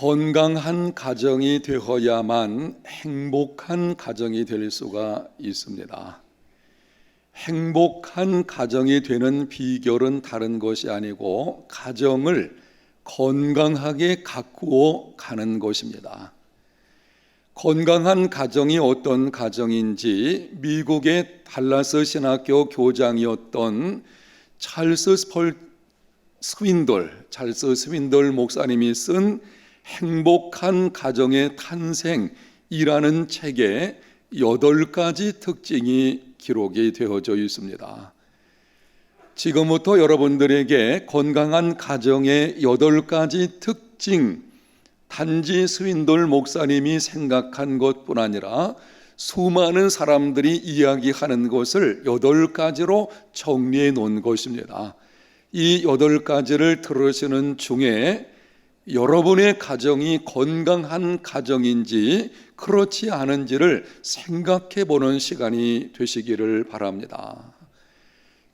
건강한 가정이 되어야만 행복한 가정이 될 수가 있습니다. 행복한 가정이 되는 비결은 다른 것이 아니고 가정을 건강하게 가꾸어 가는 것입니다. 건강한 가정이 어떤 가정인지 미국의 달라스 신학교 교장이었던 찰스 스윈돌 목사님이 쓴 행복한 가정의 탄생이라는 책에 8가지 특징이 기록이 되어져 있습니다. 지금부터 여러분들에게 건강한 가정의 8가지 특징, 단지 스윈돌 목사님이 생각한 것뿐 아니라 수많은 사람들이 이야기하는 것을 8가지로 정리해 놓은 것입니다. 이 8가지를 들으시는 중에 여러분의 가정이 건강한 가정인지 그렇지 않은지를 생각해 보는 시간이 되시기를 바랍니다.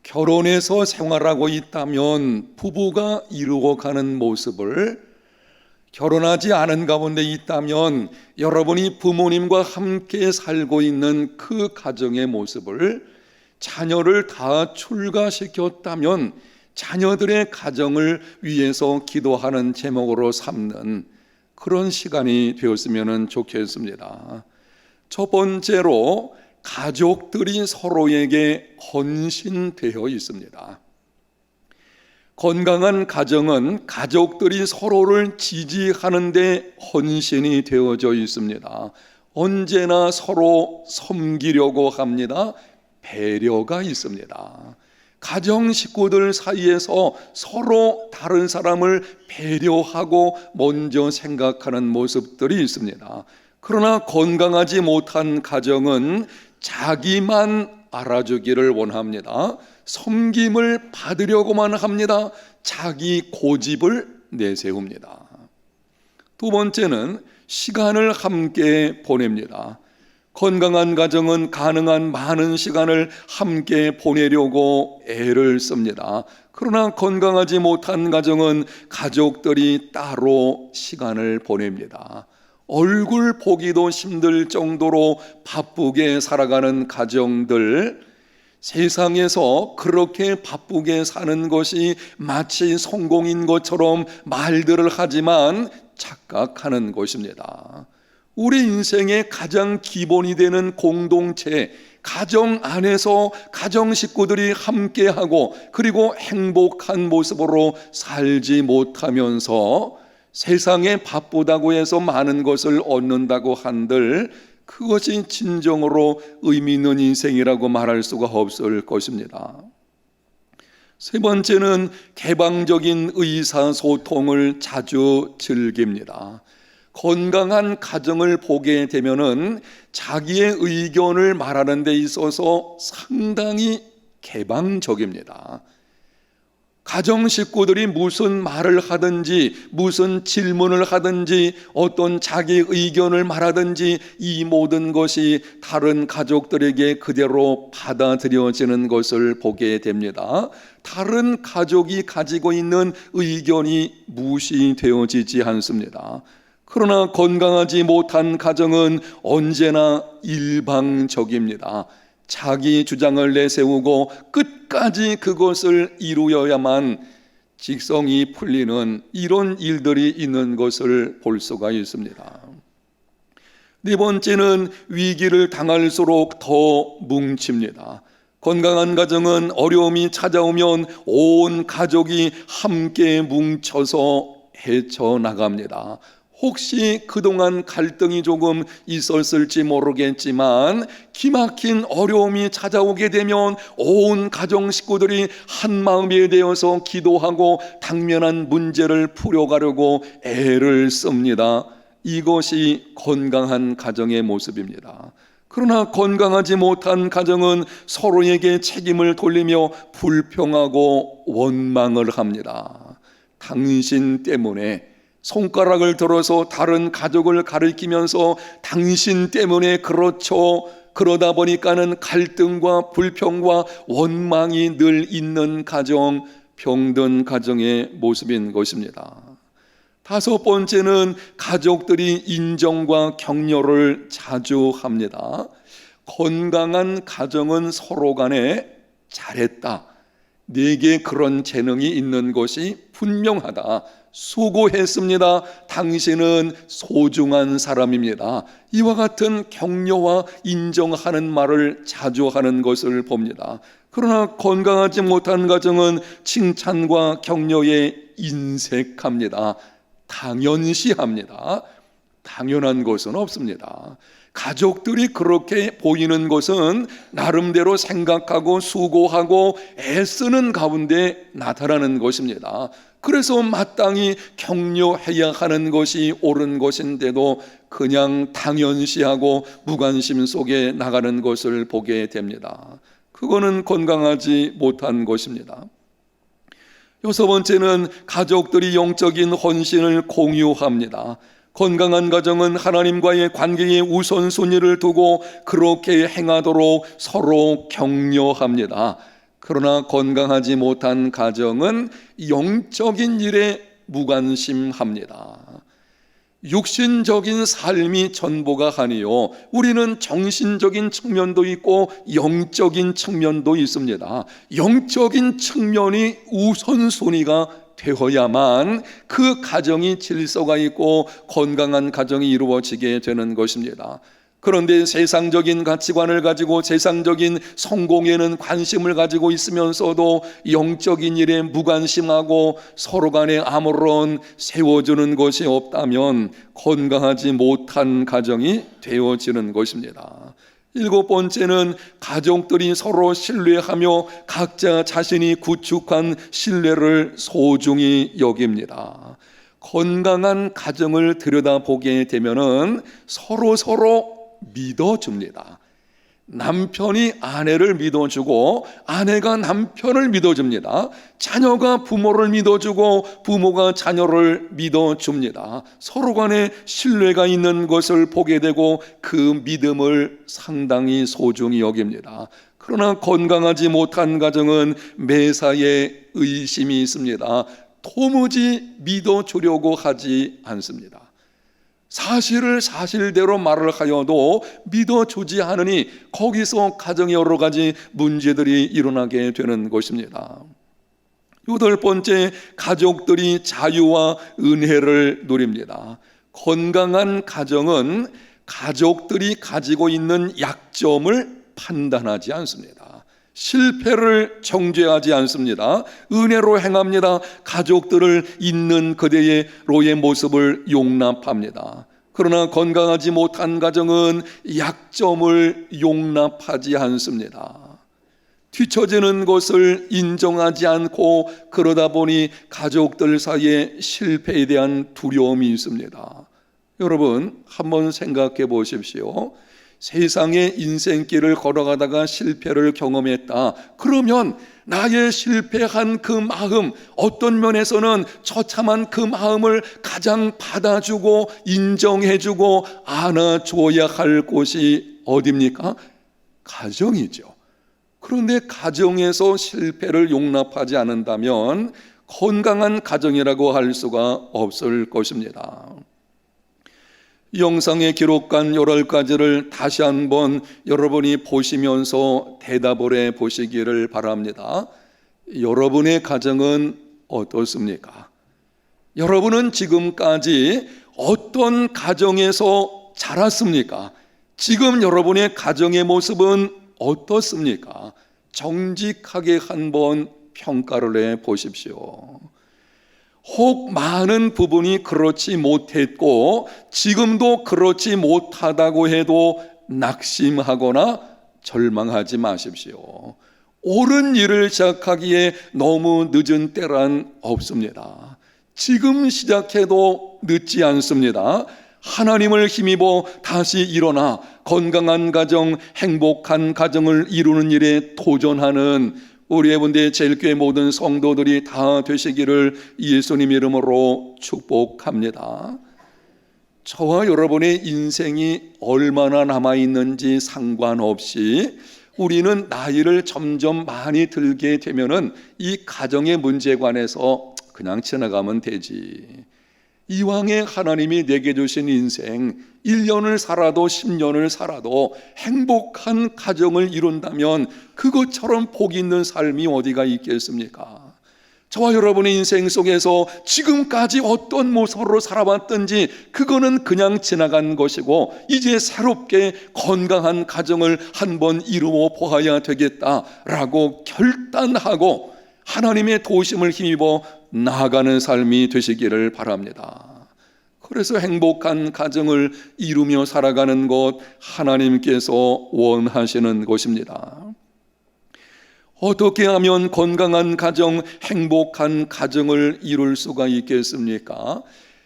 결혼해서 생활하고 있다면 부부가 이루어가는 모습을, 결혼하지 않은 가운데 있다면 여러분이 부모님과 함께 살고 있는 그 가정의 모습을, 자녀를 다 출가시켰다면 자녀들의 가정을 위해서 기도하는 제목으로 삼는 그런 시간이 되었으면 좋겠습니다. 첫 번째로, 가족들이 서로에게 헌신되어 있습니다. 건강한 가정은 가족들이 서로를 지지하는 데 헌신이 되어져 있습니다. 언제나 서로 섬기려고 합니다. 배려가 있습니다. 가정 식구들 사이에서 서로 다른 사람을 배려하고 먼저 생각하는 모습들이 있습니다. 그러나 건강하지 못한 가정은 자기만 알아주기를 원합니다. 섬김을 받으려고만 합니다. 자기 고집을 내세웁니다. 두 번째는 시간을 함께 보냅니다. 건강한 가정은 가능한 많은 시간을 함께 보내려고 애를 씁니다. 그러나 건강하지 못한 가정은 가족들이 따로 시간을 보냅니다. 얼굴 보기도 힘들 정도로 바쁘게 살아가는 가정들, 세상에서 그렇게 바쁘게 사는 것이 마치 성공인 것처럼 말들을 하지만 착각하는 것입니다. 우리 인생의 가장 기본이 되는 공동체, 가정 안에서 가정 식구들이 함께하고 그리고 행복한 모습으로 살지 못하면서 세상에 바쁘다고 해서 많은 것을 얻는다고 한들 그것이 진정으로 의미 있는 인생이라고 말할 수가 없을 것입니다. 세 번째는 개방적인 의사소통을 자주 즐깁니다. 건강한 가정을 보게 되면은 자기의 의견을 말하는 데 있어서 상당히 개방적입니다. 가정 식구들이 무슨 말을 하든지, 무슨 질문을 하든지, 어떤 자기 의견을 말하든지 이 모든 것이 다른 가족들에게 그대로 받아들여지는 것을 보게 됩니다. 다른 가족이 가지고 있는 의견이 무시되어지지 않습니다. 그러나 건강하지 못한 가정은 언제나 일방적입니다. 자기 주장을 내세우고 끝까지 그것을 이루어야만 직성이 풀리는 이런 일들이 있는 것을 볼 수가 있습니다. 네 번째는 위기를 당할수록 더 뭉칩니다. 건강한 가정은 어려움이 찾아오면 온 가족이 함께 뭉쳐서 헤쳐나갑니다. 혹시 그동안 갈등이 조금 있었을지 모르겠지만 기막힌 어려움이 찾아오게 되면 온 가정 식구들이 한마음이 되어서 기도하고 당면한 문제를 풀어가려고 애를 씁니다. 이것이 건강한 가정의 모습입니다. 그러나 건강하지 못한 가정은 서로에게 책임을 돌리며 불평하고 원망을 합니다. 당신 때문에, 손가락을 들어서 다른 가족을 가리키면서 당신 때문에 그렇죠, 그러다 보니까는 갈등과 불평과 원망이 늘 있는 가정, 병든 가정의 모습인 것입니다. 다섯 번째는 가족들이 인정과 격려를 자주 합니다. 건강한 가정은 서로 간에 잘했다, 내게 그런 재능이 있는 것이 분명하다, 수고했습니다, 당신은 소중한 사람입니다, 이와 같은 격려와 인정하는 말을 자주 하는 것을 봅니다. 그러나 건강하지 못한 가정은 칭찬과 격려에 인색합니다. 당연시합니다. 당연한 것은 없습니다. 가족들이 그렇게 보이는 것은 나름대로 생각하고 수고하고 애쓰는 가운데 나타나는 것입니다. 그래서 마땅히 격려해야 하는 것이 옳은 것인데도 그냥 당연시하고 무관심 속에 나가는 것을 보게 됩니다. 그거는 건강하지 못한 것입니다. 여섯 번째는 가족들이 영적인 헌신을 공유합니다. 건강한 가정은 하나님과의 관계에 우선순위를 두고 그렇게 행하도록 서로 격려합니다. 그러나 건강하지 못한 가정은 영적인 일에 무관심합니다. 육신적인 삶이 전부가 아니요, 우리는 정신적인 측면도 있고 영적인 측면도 있습니다. 영적인 측면이 우선순위가 되어야만 그 가정이 질서가 있고 건강한 가정이 이루어지게 되는 것입니다. 그런데 세상적인 가치관을 가지고 세상적인 성공에는 관심을 가지고 있으면서도 영적인 일에 무관심하고 서로 간에 아무런 세워주는 것이 없다면 건강하지 못한 가정이 되어지는 것입니다. 일곱 번째는 가족들이 서로 신뢰하며 각자 자신이 구축한 신뢰를 소중히 여깁니다. 건강한 가정을 들여다보게 되면은 서로 믿어줍니다. 남편이 아내를 믿어주고 아내가 남편을 믿어줍니다. 자녀가 부모를 믿어주고 부모가 자녀를 믿어줍니다. 서로 간에 신뢰가 있는 것을 보게 되고 그 믿음을 상당히 소중히 여깁니다. 그러나 건강하지 못한 가정은 매사에 의심이 있습니다. 도무지 믿어주려고 하지 않습니다. 사실을 사실대로 말을 하여도 믿어주지 않으니 거기서 가정의 여러 가지 문제들이 일어나게 되는 것입니다. 여덟 번째, 가족들이 자유와 은혜를 누립니다. 건강한 가정은 가족들이 가지고 있는 약점을 판단하지 않습니다. 실패를 정죄하지 않습니다. 은혜로 행합니다. 가족들을 있는 그대로의 모습을 용납합니다. 그러나 건강하지 못한 가정은 약점을 용납하지 않습니다. 뒤처지는 것을 인정하지 않고 그러다 보니 가족들 사이에 실패에 대한 두려움이 있습니다. 여러분, 한번 생각해 보십시오. 세상의 인생길을 걸어가다가 실패를 경험했다. 그러면 나의 실패한 그 마음, 어떤 면에서는 처참한 그 마음을 가장 받아주고 인정해주고 안아줘야 할 곳이 어디입니까? 가정이죠. 그런데 가정에서 실패를 용납하지 않는다면 건강한 가정이라고 할 수가 없을 것입니다. 영상에 기록한 10가지를 다시 한번 여러분이 보시면서 대답을 해 보시기를 바랍니다. 여러분의 가정은 어떻습니까? 여러분은 지금까지 어떤 가정에서 자랐습니까? 지금 여러분의 가정의 모습은 어떻습니까? 정직하게 한번 평가를 해 보십시오. 혹 많은 부분이 그렇지 못했고 지금도 그렇지 못하다고 해도 낙심하거나 절망하지 마십시오. 옳은 일을 시작하기에 너무 늦은 때란 없습니다. 지금 시작해도 늦지 않습니다. 하나님을 힘입어 다시 일어나 건강한 가정, 행복한 가정을 이루는 일에 도전하는 우리 해운대 제일교회 모든 성도들이 다 되시기를 예수님 이름으로 축복합니다. 저와 여러분의 인생이 얼마나 남아있는지 상관없이 우리는 나이를 점점 많이 들게 되면은 이 가정의 문제관에서 그냥 지나가면 되지. 이왕에 하나님이 내게 주신 인생 1년을 살아도 10년을 살아도 행복한 가정을 이룬다면 그것처럼 복 있는 삶이 어디가 있겠습니까? 저와 여러분의 인생 속에서 지금까지 어떤 모습으로 살아왔든지 그거는 그냥 지나간 것이고 이제 새롭게 건강한 가정을 한번 이루어 보아야 되겠다라고 결단하고 하나님의 도우심을 힘입어 나아가는 삶이 되시기를 바랍니다. 그래서 행복한 가정을 이루며 살아가는 것 하나님께서 원하시는 것입니다. 어떻게 하면 건강한 가정, 행복한 가정을 이룰 수가 있겠습니까?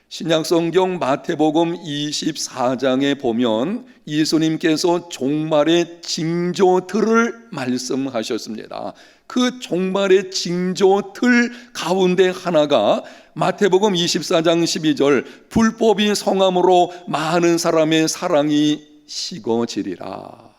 신약성경 마태복음 24장에 보면 예수님께서 종말의 징조들을 말씀하셨습니다. 그 종말의 징조들 가운데 하나가 마태복음 24장 12절 불법이 성함으로 많은 사람의 사랑이 식어지리라.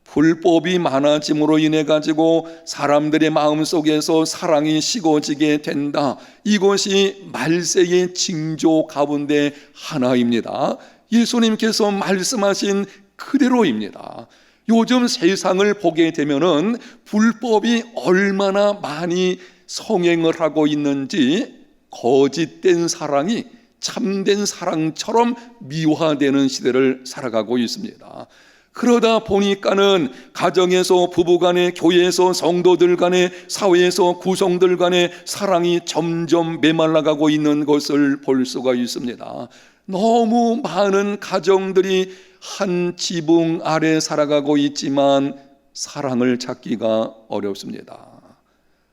불법이 많아짐으로 인해 가지고 사람들의 마음속에서 사랑이 식어지게 된다. 이것이 말세의 징조 가운데 하나입니다. 예수님께서 말씀하신 그대로입니다. 요즘 세상을 보게 되면은 불법이 얼마나 많이 성행을 하고 있는지 거짓된 사랑이 참된 사랑처럼 미화되는 시대를 살아가고 있습니다. 그러다 보니까는 가정에서 부부간에, 교회에서 성도들 간에, 사회에서 구성들 간에 사랑이 점점 메말라가고 있는 것을 볼 수가 있습니다. 너무 많은 가정들이 한 지붕 아래 살아가고 있지만 사랑을 찾기가 어렵습니다.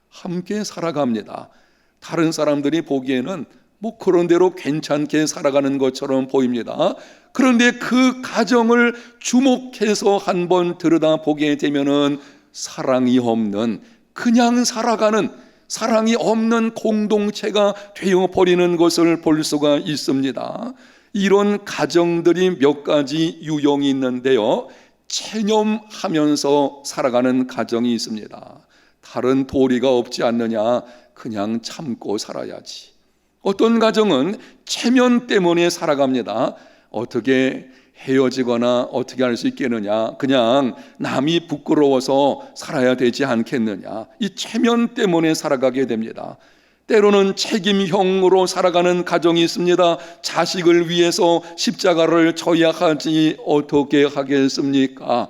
함께 살아갑니다. 다른 사람들이 보기에는 뭐 그런 대로 괜찮게 살아가는 것처럼 보입니다. 그런데 그 가정을 주목해서 한번 들여다보게 되면은 사랑이 없는, 그냥 살아가는, 사랑이 없는 공동체가 되어버리는 것을 볼 수가 있습니다. 이런 가정들이 몇 가지 유형이 있는데요. 체념하면서 살아가는 가정이 있습니다. 다른 도리가 없지 않느냐, 그냥 참고 살아야지. 어떤 가정은 체면 때문에 살아갑니다. 어떻게 헤어지거나 어떻게 할 수 있겠느냐, 그냥 남이 부끄러워서 살아야 되지 않겠느냐, 이 체면 때문에 살아가게 됩니다. 때로는 책임형으로 살아가는 가정이 있습니다. 자식을 위해서 십자가를 져야 하지 어떻게 하겠습니까?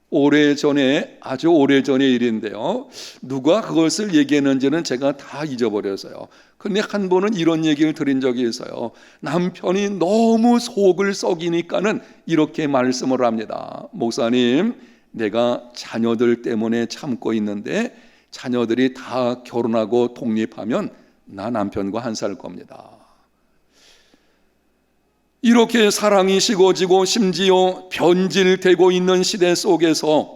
오래전에, 아주 오래전의 일인데요, 누가 그것을 얘기했는지는 제가 다 잊어버려서요. 근데 한 번은 이런 얘기를 들은 적이 있어요. 남편이 너무 속을 썩이니까는 이렇게 말씀을 합니다. 목사님, 내가 자녀들 때문에 참고 있는데 자녀들이 다 결혼하고 독립하면 나 남편과 한 살 겁니다. 이렇게 사랑이 식어지고 심지어 변질되고 있는 시대 속에서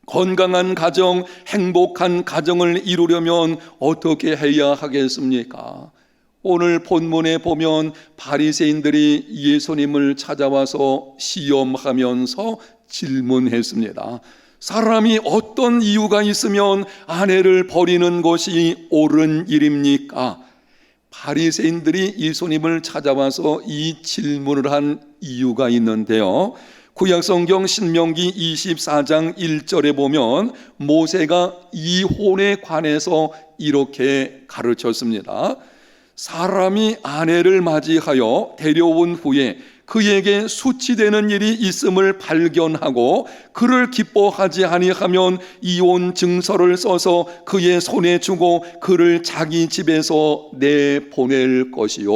건강한 가정, 행복한 가정을 이루려면 어떻게 해야 하겠습니까? 오늘 본문에 보면 바리새인들이 예수님을 찾아와서 시험하면서 질문했습니다. 사람이 어떤 이유가 있으면 아내를 버리는 것이 옳은 일입니까? 바리새인들이 예수님을 찾아와서 이 질문을 한 이유가 있는데요. 구약성경 신명기 24장 1절에 보면 모세가 이혼에 관해서 이렇게 가르쳤습니다. 사람이 아내를 맞이하여 데려온 후에 그에게 수치되는 일이 있음을 발견하고 그를 기뻐하지 아니하면 이혼 증서를 써서 그의 손에 주고 그를 자기 집에서 내보낼 것이요.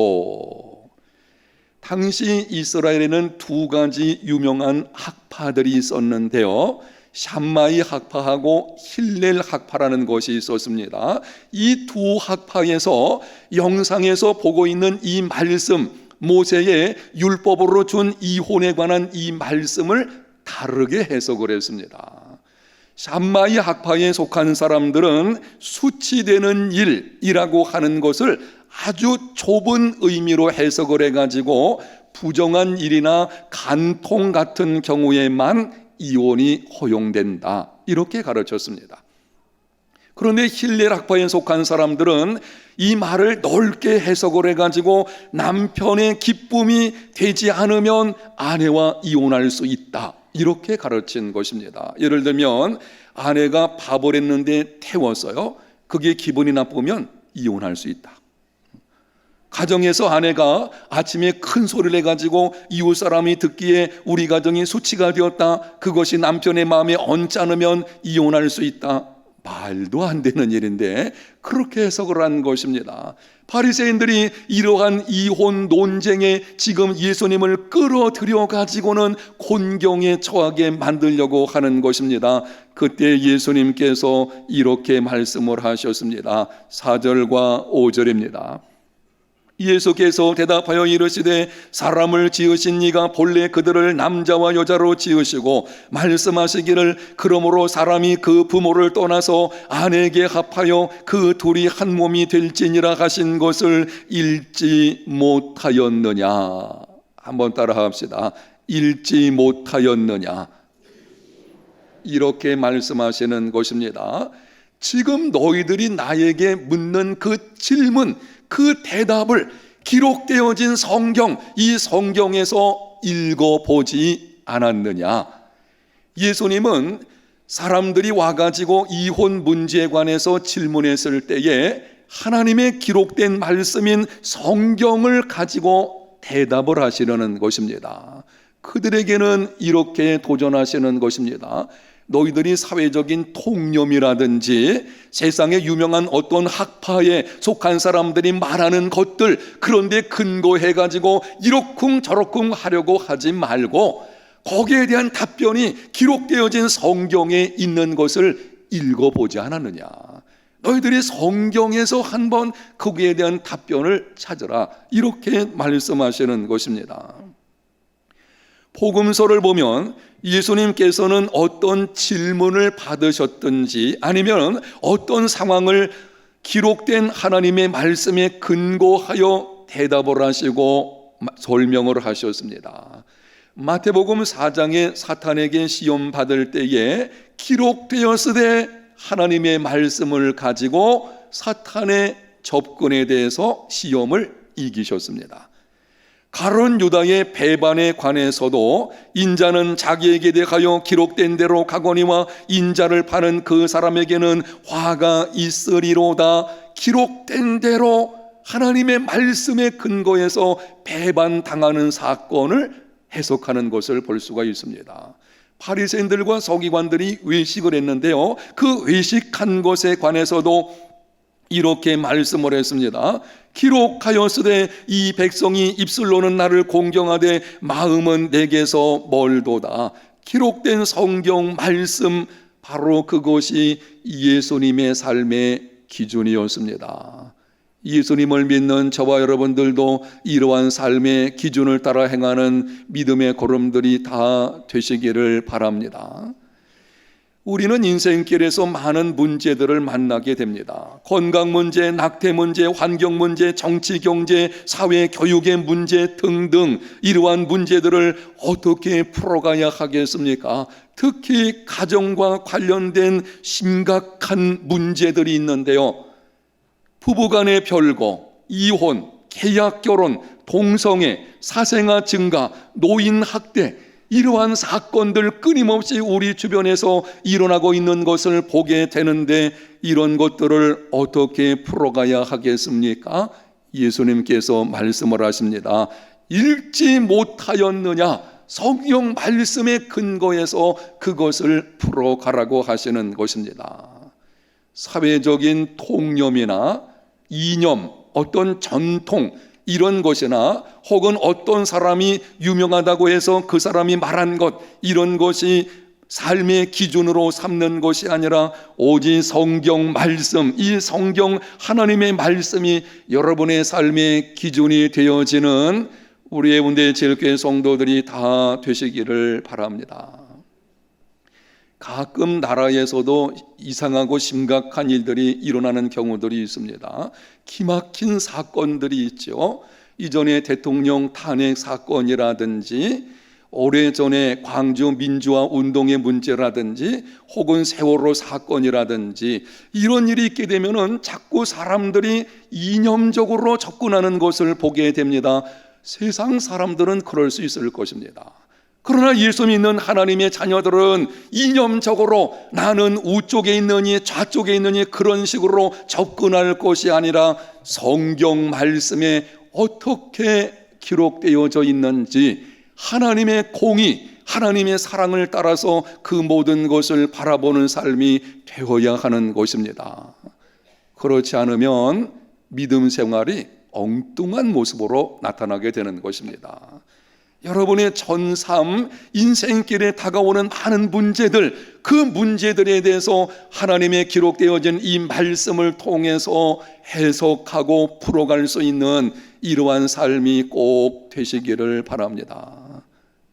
당시 이스라엘에는 두 가지 유명한 학파들이 있었는데요. 샴마이 학파하고 힐렐 학파라는 것이 있었습니다. 이 두 학파에서 영상에서 보고 있는 이 말씀, 모세의 율법으로 준 이혼에 관한 이 말씀을 다르게 해석을 했습니다. 샴마이 학파에 속한 사람들은 수치되는 일이라고 하는 것을 아주 좁은 의미로 해석을 해가지고 부정한 일이나 간통 같은 경우에만 이혼이 허용된다, 이렇게 가르쳤습니다. 그런데 힐렐 학파에 속한 사람들은 이 말을 넓게 해석을 해가지고 남편의 기쁨이 되지 않으면 아내와 이혼할 수 있다, 이렇게 가르친 것입니다. 예를 들면 아내가 밥을 했는데 태웠어요. 그게 기분이 나쁘면 이혼할 수 있다. 가정에서 아내가 아침에 큰 소리를 해가지고 이웃 사람이 듣기에 우리 가정이 수치가 되었다, 그것이 남편의 마음에 얹지 않으면 이혼할 수 있다. 말도 안 되는 일인데 그렇게 해석을 한 것입니다. 바리새인들이 이러한 이혼 논쟁에 지금 예수님을 끌어들여 가지고는 곤경에 처하게 만들려고 하는 것입니다. 그때 예수님께서 이렇게 말씀을 하셨습니다. 4절과 5절입니다. 예수께서 대답하여 이르시되 사람을 지으신 이가 본래 그들을 남자와 여자로 지으시고 말씀하시기를 그러므로 사람이 그 부모를 떠나서 아내에게 합하여 그 둘이 한 몸이 될지니라 하신 것을 읽지 못하였느냐. 한번 따라 합시다. 읽지 못하였느냐. 이렇게 말씀하시는 것입니다. 지금 너희들이 나에게 묻는 그 질문, 그 대답을 기록되어진 성경, 이 성경에서 읽어보지 않았느냐. 예수님은 사람들이 와가지고 이혼 문제에 관해서 질문했을 때에 하나님의 기록된 말씀인 성경을 가지고 대답을 하시려는 것입니다. 그들에게는 이렇게 도전하시는 것입니다. 너희들이 사회적인 통념이라든지 세상에 유명한 어떤 학파에 속한 사람들이 말하는 것들, 그런데 근거해가지고 이러쿵 저러쿵 하려고 하지 말고 거기에 대한 답변이 기록되어진 성경에 있는 것을 읽어보지 않았느냐. 너희들이 성경에서 한번 거기에 대한 답변을 찾으라, 이렇게 말씀하시는 것입니다. 복음서를 보면 예수님께서는 어떤 질문을 받으셨든지 아니면 어떤 상황을 기록된 하나님의 말씀에 근거하여 대답을 하시고 설명을 하셨습니다. 마태복음 4장에 사탄에게 시험 받을 때에 기록되었으되 하나님의 말씀을 가지고 사탄의 접근에 대해서 시험을 이기셨습니다. 가룟 유다의 배반에 관해서도 인자는 자기에게 대하여 기록된 대로 가거니와 인자를 파는 그 사람에게는 화가 있으리로다. 기록된 대로 하나님의 말씀에 근거해서 배반당하는 사건을 해석하는 것을 볼 수가 있습니다. 바리새인들과 서기관들이 외식을 했는데요, 그 외식한 것에 관해서도 이렇게 말씀을 했습니다. 기록하였으되 이 백성이 입술로는 나를 공경하되 마음은 내게서 멀도다. 기록된 성경 말씀, 바로 그것이 예수님의 삶의 기준이었습니다. 예수님을 믿는 저와 여러분들도 이러한 삶의 기준을 따라 행하는 믿음의 걸음들이 다 되시기를 바랍니다. 우리는 인생길에서 많은 문제들을 만나게 됩니다. 건강 문제, 낙태 문제, 환경 문제, 정치, 경제, 사회, 교육의 문제 등등 이러한 문제들을 어떻게 풀어가야 하겠습니까? 특히 가정과 관련된 심각한 문제들이 있는데요. 부부간의 별거, 이혼, 계약 결혼, 동성애, 사생아 증가, 노인 학대, 이러한 사건들 끊임없이 우리 주변에서 일어나고 있는 것을 보게 되는데 이런 것들을 어떻게 풀어가야 하겠습니까? 예수님께서 말씀을 하십니다. 읽지 못하였느냐? 성경 말씀에 근거해서 그것을 풀어가라고 하시는 것입니다. 사회적인 통념이나 이념, 어떤 전통, 이런 것이나 혹은 어떤 사람이 유명하다고 해서 그 사람이 말한 것, 이런 것이 삶의 기준으로 삼는 것이 아니라 오직 성경 말씀, 이 성경 하나님의 말씀이 여러분의 삶의 기준이 되어지는 우리의 운대 제일교회 성도들이 다 되시기를 바랍니다. 가끔 나라에서도 이상하고 심각한 일들이 일어나는 경우들이 있습니다. 기막힌 사건들이 있죠. 이전에 대통령 탄핵 사건이라든지 오래전에 광주 민주화 운동의 문제라든지 혹은 세월호 사건이라든지 이런 일이 있게 되면은 자꾸 사람들이 이념적으로 접근하는 것을 보게 됩니다. 세상 사람들은 그럴 수 있을 것입니다. 그러나 예수 믿는 하나님의 자녀들은 이념적으로 나는 우쪽에 있느니 좌쪽에 있느니 그런 식으로 접근할 것이 아니라 성경 말씀에 어떻게 기록되어져 있는지 하나님의 공의, 하나님의 사랑을 따라서 그 모든 것을 바라보는 삶이 되어야 하는 것입니다. 그렇지 않으면 믿음 생활이 엉뚱한 모습으로 나타나게 되는 것입니다. 여러분의 전삶 인생길에 다가오는 많은 문제들, 그 문제들에 대해서 하나님의 기록되어진 이 말씀을 통해서 해석하고 풀어갈 수 있는 이러한 삶이 꼭 되시기를 바랍니다.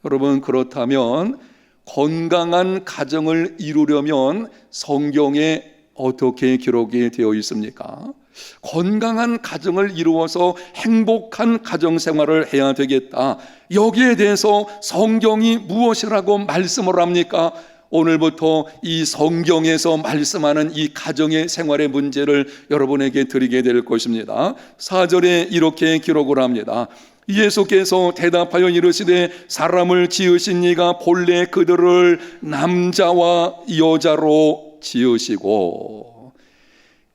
여러분, 그렇다면 건강한 가정을 이루려면 성경에 어떻게 기록이 되어 있습니까? 건강한 가정을 이루어서 행복한 가정생활을 해야 되겠다. 여기에 대해서 성경이 무엇이라고 말씀을 합니까? 오늘부터 이 성경에서 말씀하는 이 가정의 생활의 문제를 여러분에게 드리게 될 것입니다. 4절에 이렇게 기록을 합니다. 예수께서 대답하여 이르시되 사람을 지으신 이가 본래 그들을 남자와 여자로 지으시고,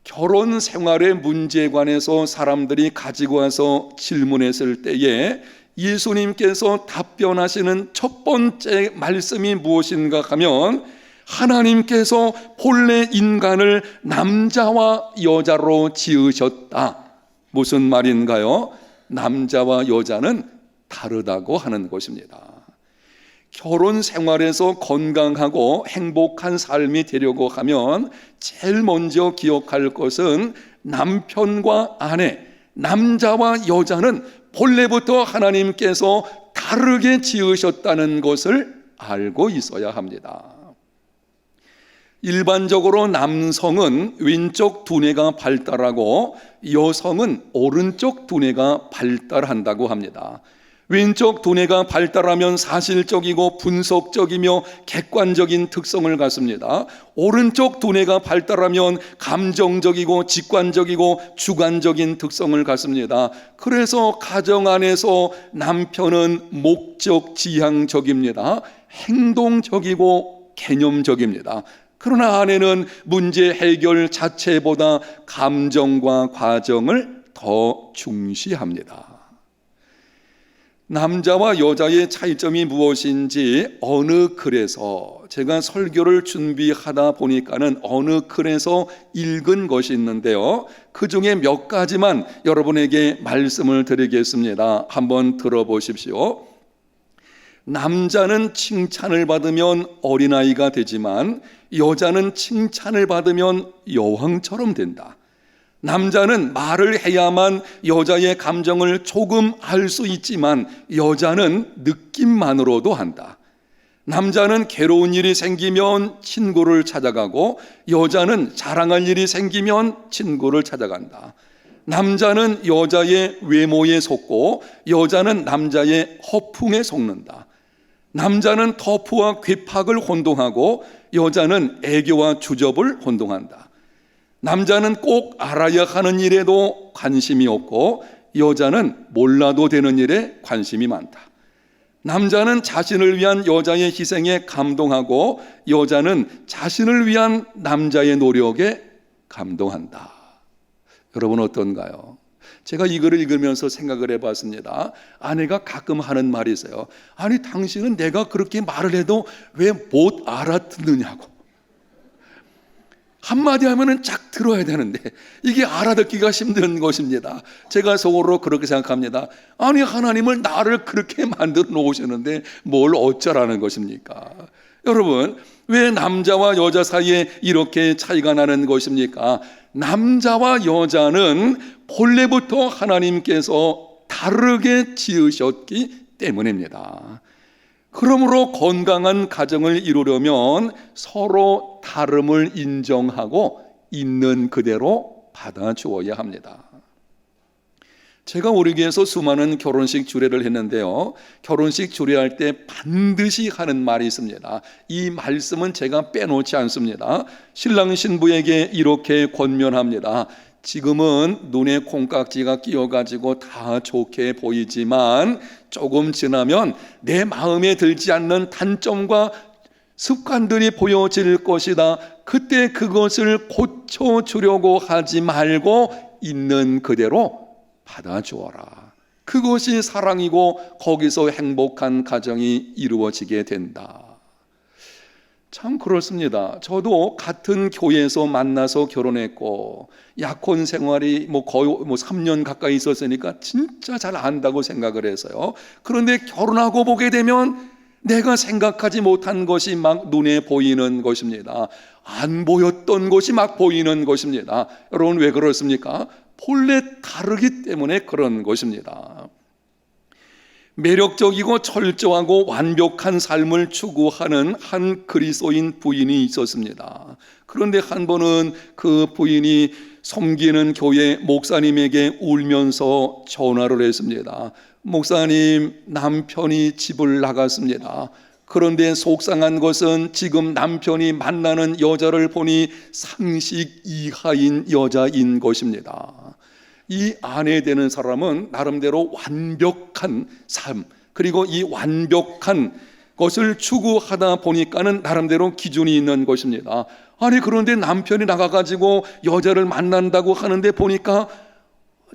결혼 생활의 문제에 관해서 사람들이 가지고 와서 질문했을 때에 예수님께서 답변하시는 첫 번째 말씀이 무엇인가 하면 하나님께서 본래 인간을 남자와 여자로 지으셨다. 무슨 말인가요? 남자와 여자는 다르다고 하는 것입니다. 결혼 생활에서 건강하고 행복한 삶이 되려고 하면 제일 먼저 기억할 것은 남편과 아내, 남자와 여자는 본래부터 하나님께서 다르게 지으셨다는 것을 알고 있어야 합니다. 일반적으로 남성은 왼쪽 두뇌가 발달하고 여성은 오른쪽 두뇌가 발달한다고 합니다. 왼쪽 두뇌가 발달하면 사실적이고 분석적이며 객관적인 특성을 갖습니다. 오른쪽 두뇌가 발달하면 감정적이고 직관적이고 주관적인 특성을 갖습니다. 그래서 가정 안에서 남편은 목적 지향적입니다. 행동적이고 개념적입니다. 그러나 아내는 문제 해결 자체보다 감정과 과정을 더 중시합니다. 남자와 여자의 차이점이 무엇인지 어느 글에서, 제가 설교를 준비하다 보니까는 어느 글에서 읽은 것이 있는데요, 그 중에 몇 가지만 여러분에게 말씀을 드리겠습니다. 한번 들어보십시오. 남자는 칭찬을 받으면 어린아이가 되지만 여자는 칭찬을 받으면 여왕처럼 된다. 남자는 말을 해야만 여자의 감정을 조금 알 수 있지만 여자는 느낌만으로도 한다. 남자는 괴로운 일이 생기면 친구를 찾아가고 여자는 자랑할 일이 생기면 친구를 찾아간다. 남자는 여자의 외모에 속고 여자는 남자의 허풍에 속는다. 남자는 터프와 괴팍을 혼동하고 여자는 애교와 주접을 혼동한다. 남자는 꼭 알아야 하는 일에도 관심이 없고 여자는 몰라도 되는 일에 관심이 많다. 남자는 자신을 위한 여자의 희생에 감동하고 여자는 자신을 위한 남자의 노력에 감동한다. 여러분 어떤가요? 제가 이 글을 읽으면서 생각을 해봤습니다. 아내가 가끔 하는 말이 있어요. 아니 당신은 내가 그렇게 말을 해도 왜 못 알아듣느냐고. 한마디 하면은 쫙 들어야 되는데 이게 알아듣기가 힘든 것입니다. 제가 속으로 그렇게 생각합니다. 아니 하나님을 나를 그렇게 만들어 놓으셨는데 뭘 어쩌라는 것입니까? 여러분, 왜 남자와 여자 사이에 이렇게 차이가 나는 것입니까? 남자와 여자는 본래부터 하나님께서 다르게 지으셨기 때문입니다. 그러므로 건강한 가정을 이루려면 서로 다름을 인정하고 있는 그대로 받아주어야 합니다. 제가 우리 교회에서 수많은 결혼식 주례를 했는데요, 결혼식 주례할 때 반드시 하는 말이 있습니다. 이 말씀은 제가 빼놓지 않습니다. 신랑 신부에게 이렇게 권면합니다. 지금은 눈에 콩깍지가 끼어가지고 다 좋게 보이지만 조금 지나면 내 마음에 들지 않는 단점과 습관들이 보여질 것이다. 그때 그것을 고쳐주려고 하지 말고 있는 그대로 받아주어라. 그것이 사랑이고 거기서 행복한 가정이 이루어지게 된다. 참 그렇습니다. 저도 같은 교회에서 만나서 결혼했고 약혼 생활이 거의 3년 가까이 있었으니까 진짜 잘 안다고 생각을 해서요. 그런데 결혼하고 보게 되면 내가 생각하지 못한 것이 막 눈에 보이는 것입니다. 안 보였던 것이 막 보이는 것입니다. 여러분 왜 그렇습니까? 본래 다르기 때문에 그런 것입니다. 매력적이고 철저하고 완벽한 삶을 추구하는 한 그리스도인 부인이 있었습니다. 그런데 한 번은 그 부인이 섬기는 교회 목사님에게 울면서 전화를 했습니다. 목사님, 남편이 집을 나갔습니다. 그런데 속상한 것은 지금 남편이 만나는 여자를 보니 상식 이하인 여자인 것입니다. 이 아내 되는 사람은 나름대로 완벽한 삶, 그리고 이 완벽한 것을 추구하다 보니까는 나름대로 기준이 있는 것입니다. 아니 그런데 남편이 나가가지고 여자를 만난다고 하는데 보니까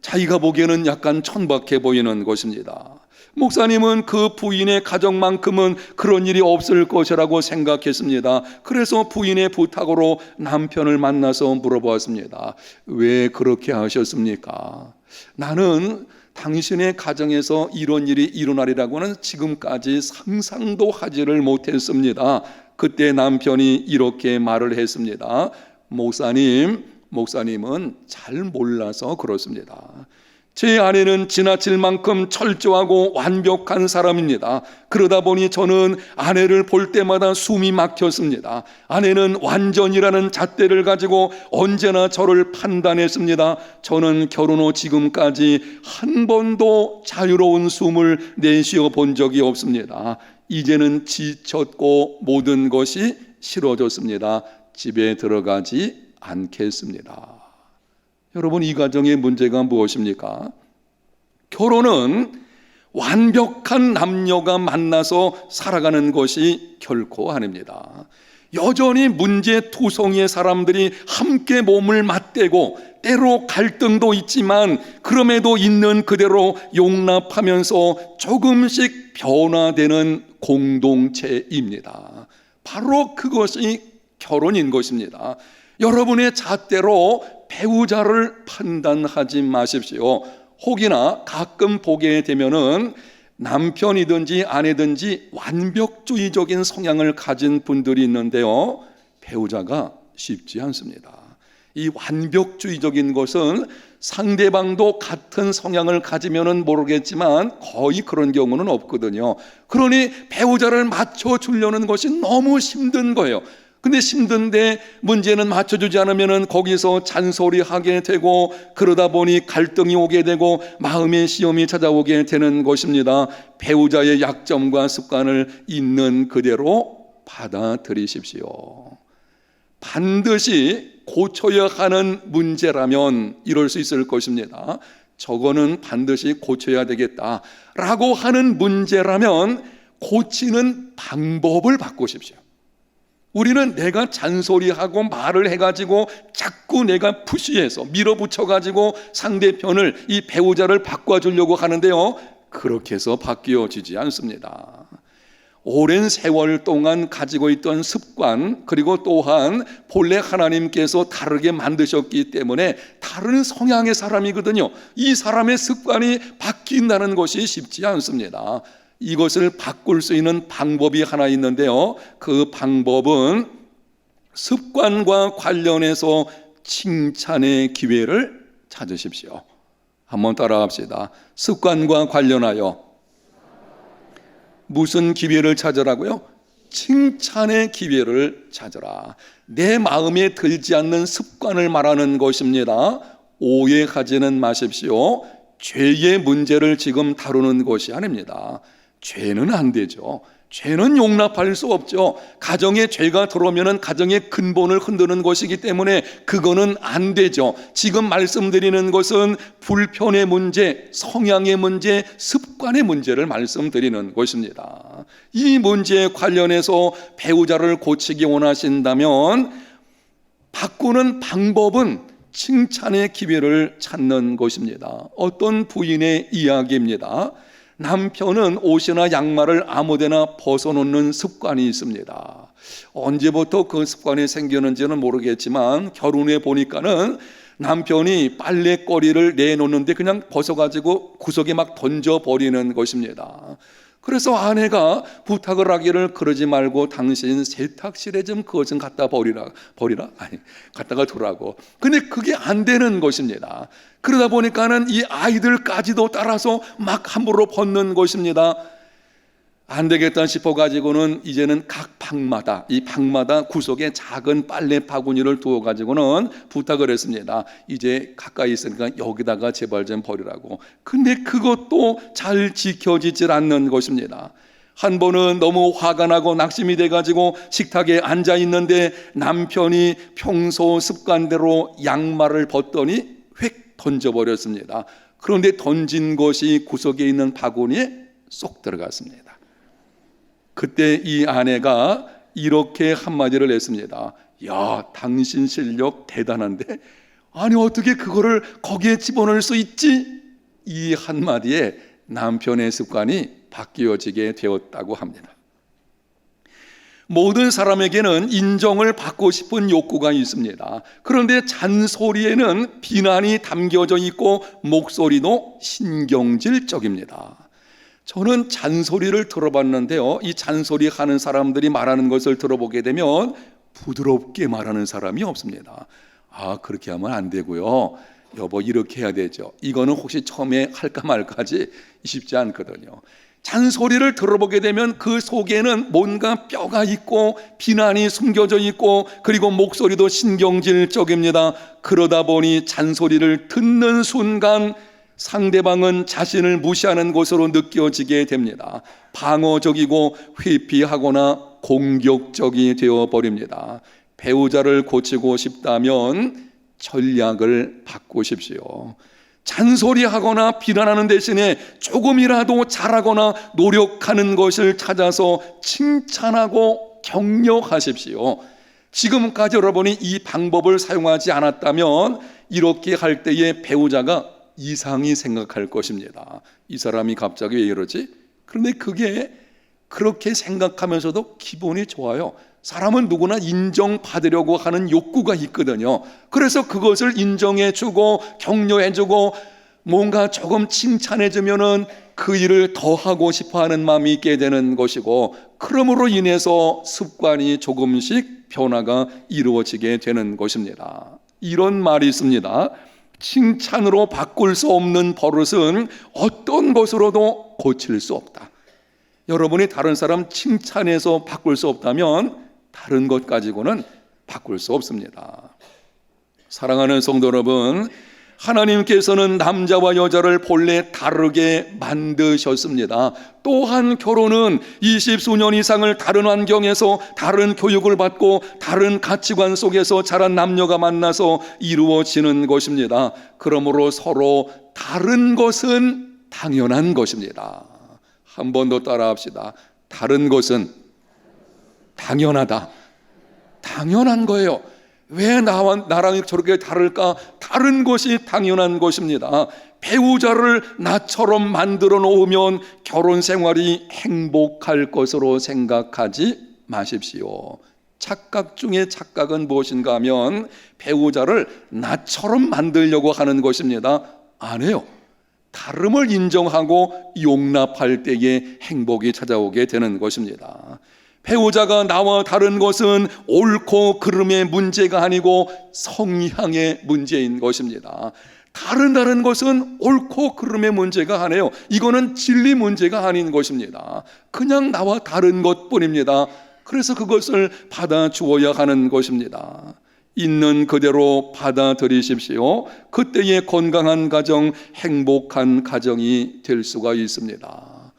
자기가 보기에는 약간 천박해 보이는 것입니다. 목사님은 그 부인의 가정만큼은 그런 일이 없을 것이라고 생각했습니다. 그래서 부인의 부탁으로 남편을 만나서 물어보았습니다. 왜 그렇게 하셨습니까? 나는 당신의 가정에서 이런 일이 일어나리라고는 지금까지 상상도 하지를 못했습니다. 그때 남편이 이렇게 말을 했습니다. 목사님은 잘 몰라서 그렇습니다. 제 아내는 지나칠 만큼 철저하고 완벽한 사람입니다. 그러다 보니 저는 아내를 볼 때마다 숨이 막혔습니다. 아내는 완전이라는 잣대를 가지고 언제나 저를 판단했습니다. 저는 결혼 후 지금까지 한 번도 자유로운 숨을 내쉬어 본 적이 없습니다. 이제는 지쳤고 모든 것이 싫어졌습니다. 집에 들어가지 않겠습니다. 여러분, 이 가정의 문제가 무엇입니까? 결혼은 완벽한 남녀가 만나서 살아가는 것이 결코 아닙니다. 여전히 문제투성이의 사람들이 함께 몸을 맞대고 때로 갈등도 있지만 그럼에도 있는 그대로 용납하면서 조금씩 변화되는 공동체입니다. 바로 그것이 결혼인 것입니다. 여러분의 잣대로 배우자를 판단하지 마십시오. 혹이나 가끔 보게 되면은 남편이든지 아내든지 완벽주의적인 성향을 가진 분들이 있는데요, 배우자가 쉽지 않습니다. 이 완벽주의적인 것은 상대방도 같은 성향을 가지면은 모르겠지만 거의 그런 경우는 없거든요. 그러니 배우자를 맞춰주려는 것이 너무 힘든 거예요. 근데 힘든데 문제는 맞춰주지 않으면 거기서 잔소리하게 되고 그러다 보니 갈등이 오게 되고 마음의 시험이 찾아오게 되는 것입니다. 배우자의 약점과 습관을 있는 그대로 받아들이십시오. 반드시 고쳐야 하는 문제라면 이럴 수 있을 것입니다. 저거는 반드시 고쳐야 되겠다라고 하는 문제라면 고치는 방법을 바꾸십시오. 우리는 내가 잔소리하고 말을 해가지고 자꾸 내가 푸시해서 밀어붙여가지고 상대편을, 이 배우자를 바꿔주려고 하는데요, 그렇게 해서 바뀌어지지 않습니다. 오랜 세월 동안 가지고 있던 습관, 그리고 또한 본래 하나님께서 다르게 만드셨기 때문에 다른 성향의 사람이거든요. 이 사람의 습관이 바뀐다는 것이 쉽지 않습니다. 이것을 바꿀 수 있는 방법이 하나 있는데요, 그 방법은 습관과 관련해서 칭찬의 기회를 찾으십시오. 한번 따라합시다. 습관과 관련하여 무슨 기회를 찾으라고요? 칭찬의 기회를 찾으라. 내 마음에 들지 않는 습관을 말하는 것입니다. 오해하지는 마십시오. 죄의 문제를 지금 다루는 것이 아닙니다. 죄는 안 되죠. 죄는 용납할 수 없죠. 가정에 죄가 들어오면 가정의 근본을 흔드는 것이기 때문에 그거는 안 되죠. 지금 말씀드리는 것은 불편의 문제, 성향의 문제, 습관의 문제를 말씀드리는 것입니다. 이 문제에 관련해서 배우자를 고치기 원하신다면 바꾸는 방법은 칭찬의 기회를 찾는 것입니다. 어떤 부인의 이야기입니다. 남편은 옷이나 양말을 아무데나 벗어놓는 습관이 있습니다. 언제부터 그 습관이 생겼는지는 모르겠지만 결혼해 보니까는 남편이 빨래거리를 내놓는데 그냥 벗어가지고 구석에 막 던져버리는 것입니다. 그래서 아내가 부탁을 하기를 그러지 말고 당신 세탁실에 좀 그것 좀 갖다 버리라. 아니, 갖다가 두라고. 근데 그게 안 되는 것입니다. 그러다 보니까는 이 아이들까지도 따라서 막 함부로 벗는 것입니다. 안 되겠다 싶어가지고는 이제는 각 방마다, 이 방마다 구석에 작은 빨래 바구니를 두어가지고는 부탁을 했습니다. 이제 가까이 있으니까 여기다가 제발 좀 버리라고. 근데 그것도 잘 지켜지질 않는 것입니다. 한 번은 너무 화가 나고 낙심이 돼가지고 식탁에 앉아 있는데 남편이 평소 습관대로 양말을 벗더니 휙 던져버렸습니다. 그런데 던진 것이 구석에 있는 바구니에 쏙 들어갔습니다. 그때 이 아내가 이렇게 한마디를 했습니다. 야, 당신 실력 대단한데? 아니 어떻게 그거를 거기에 집어넣을 수 있지? 이 한마디에 남편의 습관이 바뀌어지게 되었다고 합니다. 모든 사람에게는 인정을 받고 싶은 욕구가 있습니다. 그런데 잔소리에는 비난이 담겨져 있고 목소리도 신경질적입니다. 저는 잔소리를 들어봤는데요, 이 잔소리 하는 사람들이 말하는 것을 들어보게 되면 부드럽게 말하는 사람이 없습니다. 아, 그렇게 하면 안 되고요, 여보 이렇게 해야 되죠. 이거는 혹시 처음에 할까 말까지 쉽지 않거든요. 잔소리를 들어보게 되면 그 속에는 뭔가 뼈가 있고 비난이 숨겨져 있고 그리고 목소리도 신경질적입니다. 그러다 보니 잔소리를 듣는 순간 상대방은 자신을 무시하는 것으로 느껴지게 됩니다. 방어적이고 회피하거나 공격적이 되어버립니다. 배우자를 고치고 싶다면 전략을 바꾸십시오. 잔소리하거나 비난하는 대신에 조금이라도 잘하거나 노력하는 것을 찾아서 칭찬하고 격려하십시오. 지금까지 여러분이 이 방법을 사용하지 않았다면 이렇게 할 때에 배우자가 이상히 생각할 것입니다. 이 사람이 갑자기 왜 이러지? 그런데 그게 그렇게 생각하면서도 기분이 좋아요. 사람은 누구나 인정받으려고 하는 욕구가 있거든요. 그래서 그것을 인정해주고 격려해주고 뭔가 조금 칭찬해주면은 그 일을 더 하고 싶어하는 마음이 있게 되는 것이고, 그러므로 인해서 습관이 조금씩 변화가 이루어지게 되는 것입니다. 이런 말이 있습니다. 칭찬으로 바꿀 수 없는 버릇은 어떤 것으로도 고칠 수 없다. 여러분이 다른 사람 칭찬해서 바꿀 수 없다면 다른 것 가지고는 바꿀 수 없습니다. 사랑하는 성도 여러분, 하나님께서는 남자와 여자를 본래 다르게 만드셨습니다. 또한 결혼은 20수년 이상을 다른 환경에서 다른 교육을 받고 다른 가치관 속에서 자란 남녀가 만나서 이루어지는 것입니다. 그러므로 서로 다른 것은 당연한 것입니다. 한 번 더 따라합시다. 다른 것은 당연하다. 당연한 거예요. 왜 나랑 저렇게 다를까? 다른 것이 당연한 것입니다. 배우자를 나처럼 만들어 놓으면 결혼 생활이 행복할 것으로 생각하지 마십시오. 착각 중에 착각은 무엇인가 하면 배우자를 나처럼 만들려고 하는 것입니다. 아니에요. 다름을 인정하고 용납할 때에 행복이 찾아오게 되는 것입니다. 배우자가 나와 다른 것은 옳고 그름의 문제가 아니고 성향의 문제인 것입니다. 다른 것은 옳고 그름의 문제가 아니에요. 이거는 진리 문제가 아닌 것입니다. 그냥 나와 다른 것뿐입니다. 그래서 그것을 받아주어야 하는 것입니다. 있는 그대로 받아들이십시오. 그때의 건강한 가정, 행복한 가정이 될 수가 있습니다.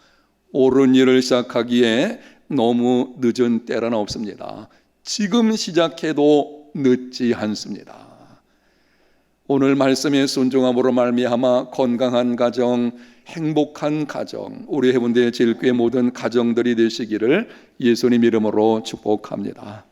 옳은 일을 시작하기에 너무 늦은 때는 없습니다. 지금 시작해도 늦지 않습니다. 오늘 말씀의 순종함으로 말미암아 건강한 가정, 행복한 가정, 우리 해운대 제일교회 모든 가정들이 되시기를 예수님 이름으로 축복합니다.